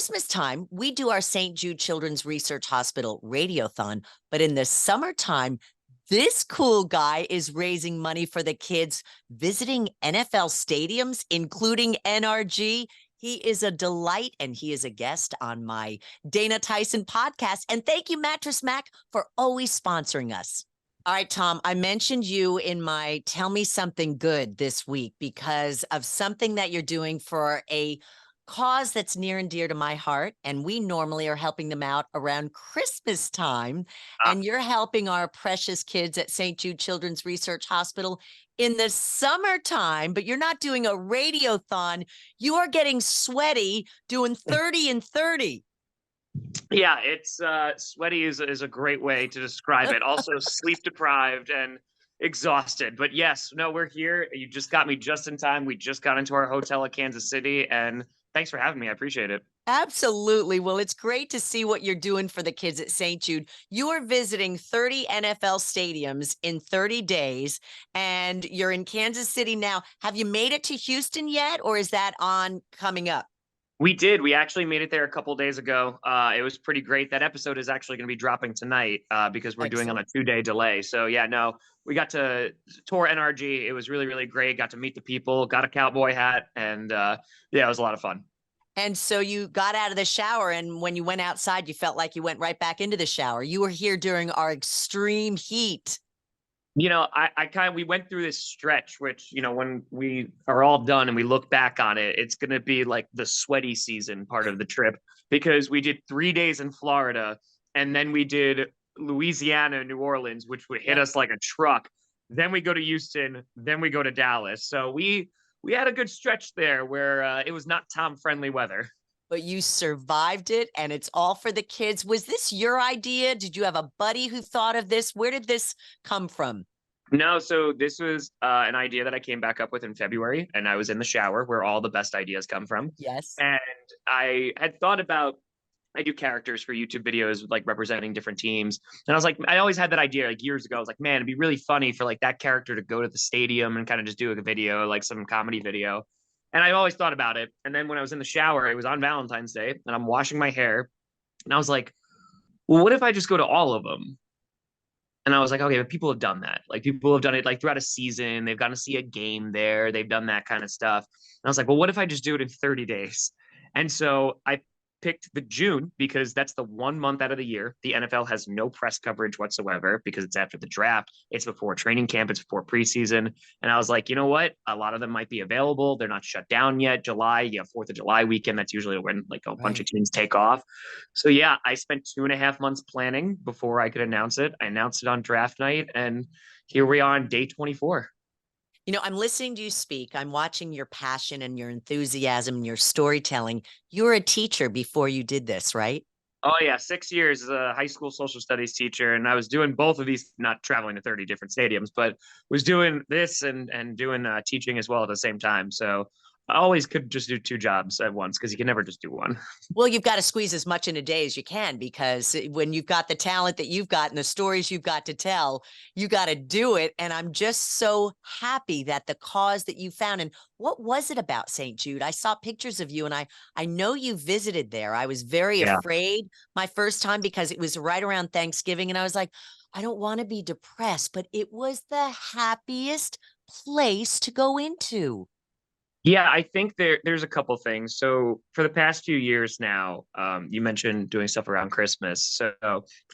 Christmas time, we do our St. Jude Children's Research Hospital Radiothon, but in the summertime, this cool guy is raising money for the kids visiting NFL stadiums, including NRG. He is a delight, and he is a guest on my Dana Tyson podcast. And thank you, Mattress Mac, for always sponsoring us. All right, Tom, I mentioned you in my Tell Me Something Good this week because of something that you're doing for a cause that's near and dear to my heart. And we normally are helping them out around Christmas time. Ah, And you're helping our precious kids at St. Jude Children's Research Hospital in the summertime, but you're not doing a radiothon. You are getting sweaty doing 30 and 30. yeah, it's sweaty is a great way to describe it. Also sleep deprived and exhausted. But yes, no, we're here. You just got me just in time. We just got into our hotel at Kansas City, and thanks for having me. I appreciate it. Absolutely. Well, it's great to see what you're doing for the kids at St. Jude. You are visiting 30 NFL stadiums in 30 days, and you're in Kansas City now. Have you made it to Houston yet, or is that on coming up? We did. We actually made it there a couple days ago. It was pretty great. That episode is actually going to be dropping tonight because we're doing on a Excellent. 2-day delay. So yeah, no, we got to tour NRG. It was really, really great. Got to meet the people, got a cowboy hat, and yeah, it was a lot of fun. And so you got out of the shower, and when you went outside, you felt like you went right back into the shower. You were here during our extreme heat. I kind of we went through this stretch, which when we are all done and we look back on it, it's gonna be like the sweaty season part of the trip because we did 3 days in Florida, and then we did Louisiana, New Orleans, which would hit Yep. us like a truck. Then we go to Houston, then we go to Dallas. So we had a good stretch there where it was not Tom friendly weather. But you survived it, and it's all for the kids. Was this your idea? Did you have a buddy who thought of this? Where did this come from? No, so this was an idea that I came back up with in February, and I was in the shower where all the best ideas come from. Yes. And I had thought about I do characters for YouTube videos like representing different teams. And I was like, I always had that idea like years ago. I was like, man, it'd be really funny for like that character to go to the stadium and kind of just do a video, like some comedy video. And I always thought about it. And then when I was in the shower, it was on Valentine's Day, and I'm washing my hair, and I was like, well, what if I just go to all of them? And I was like, okay, but people have done that. Like people have done it like throughout a season. They've gotten to see a game there. They've done that kind of stuff. And I was like, well, what if I just do it in 30 days? And so I picked the June because that's the 1 month out of the year. The NFL has no press coverage whatsoever because it's after the draft. It's before training camp. It's before preseason. And I was like, you know what? A lot of them might be available. They're not shut down yet. July, you have 4th of July weekend. That's usually when like a bunch Right. of teams take off. So yeah, I spent 2.5 months planning before I could announce it. I announced it on draft night, and here we are on day 24. I'm listening to you speak. I'm watching your passion and your enthusiasm and your storytelling. You were a teacher before you did this, right? Oh yeah, 6 years as a high school social studies teacher, and I was doing both of these, not traveling to 30 different stadiums, but was doing this and doing teaching as well at the same time. So I always could just do 2 jobs at once because you can never just do one. Well, you've got to squeeze as much in a day as you can because when you've got the talent that you've got and the stories you've got to tell, you got to do it. And I'm just so happy that the cause that you found. And what was it about St. Jude? I saw pictures of you, and I know you visited there. I was very Yeah. afraid my first time because it was right around Thanksgiving, and I was like, I don't want to be depressed, but it was the happiest place to go into. Yeah, I think there's a couple things. So for the past few years now, you mentioned doing stuff around Christmas. So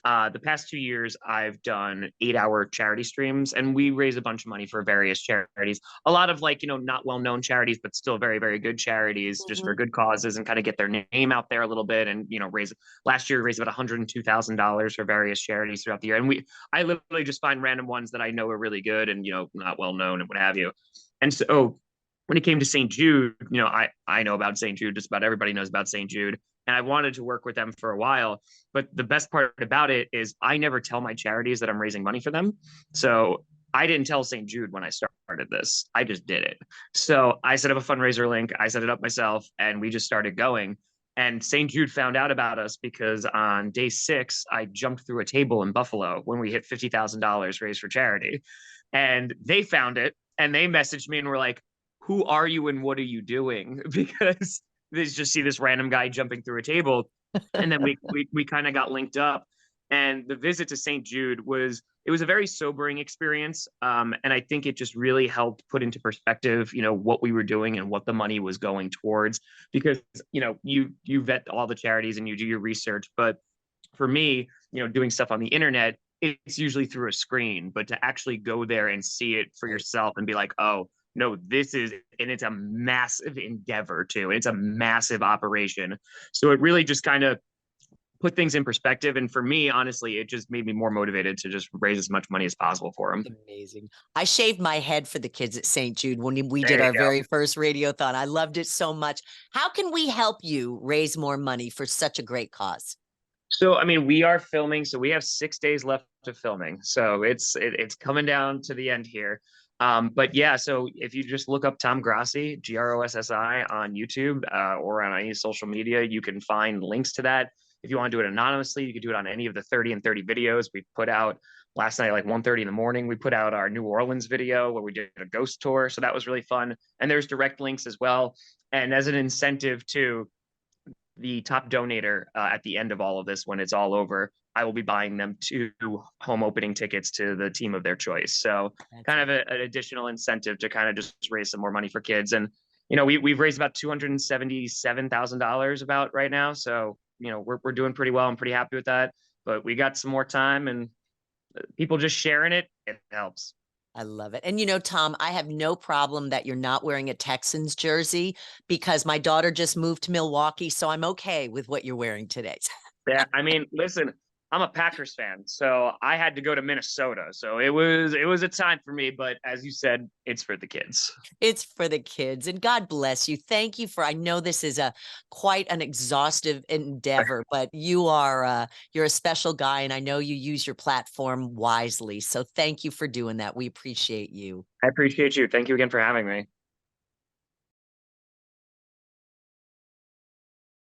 the past 2 years, I've done 8-hour charity streams, and we raise a bunch of money for various charities. A lot of like not well-known charities, but still very very good charities, just for Mhm. good causes and kind of get their name out there a little bit. And raise last year raised about $102,000 for various charities throughout the year. And I literally just find random ones that I know are really good and not well known and what have you. And so when it came to St. Jude, I know about St. Jude, just about everybody knows about St. Jude. And I wanted to work with them for a while. But the best part about it is I never tell my charities that I'm raising money for them. So I didn't tell St. Jude when I started this. I just did it. So I set up a fundraiser link. I set it up myself, and we just started going. And St. Jude found out about us because on day 6, I jumped through a table in Buffalo when we hit $50,000 raised for charity. And they found it, and they messaged me and were like, who are you and what are you doing? Because just see this random guy jumping through a table, and then we kind of got linked up. And the visit to St. Jude was it was a very sobering experience, and I think it just really helped put into perspective, what we were doing and what the money was going towards. Because you vet all the charities and you do your research, but for me, doing stuff on the internet, it's usually through a screen, but to actually go there and see it for yourself and be like, oh, no, this is, and it's a massive endeavor too. It's a massive operation. So it really just kind of put things in perspective. And for me, honestly, it just made me more motivated to just raise as much money as possible for them. Amazing. I shaved my head for the kids at St. Jude when we did There you our go. very first radiothon. I loved it so much. How can we help you raise more money for such a great cause? So, I mean, we are filming, so we have 6 days left of filming. So it's coming down to the end here. But yeah, so if you just look up Tom Grossi, Grossi on YouTube or on any social media, you can find links to that. If you want to do it anonymously, you can do it on any of the 30 and 30 videos we put out last night, like 1:30 in the morning. We put out our New Orleans video where we did a ghost tour. So that was really fun. And there's direct links as well. And as an incentive too, the top donator at the end of all of this, when it's all over, I will be buying them 2 home opening tickets to the team of their choice. So That's kind of an additional incentive to kind of just raise some more money for kids. And, we've raised about $277,000 about right now. So, we're doing pretty well. I'm pretty happy with that, but we got some more time, and people just sharing it helps. I love it. And Tom, I have no problem that you're not wearing a Texans jersey because my daughter just moved to Milwaukee, so I'm okay with what you're wearing today. Yeah, I mean, listen, I'm a Packers fan, so I had to go to Minnesota. So it was a time for me, but as you said, it's for the kids. It's for the kids, and God bless you. Thank you for, I know this is a quite an exhaustive endeavor, but you're a special guy, and I know you use your platform wisely. So thank you for doing that. We appreciate you. I appreciate you. Thank you again for having me.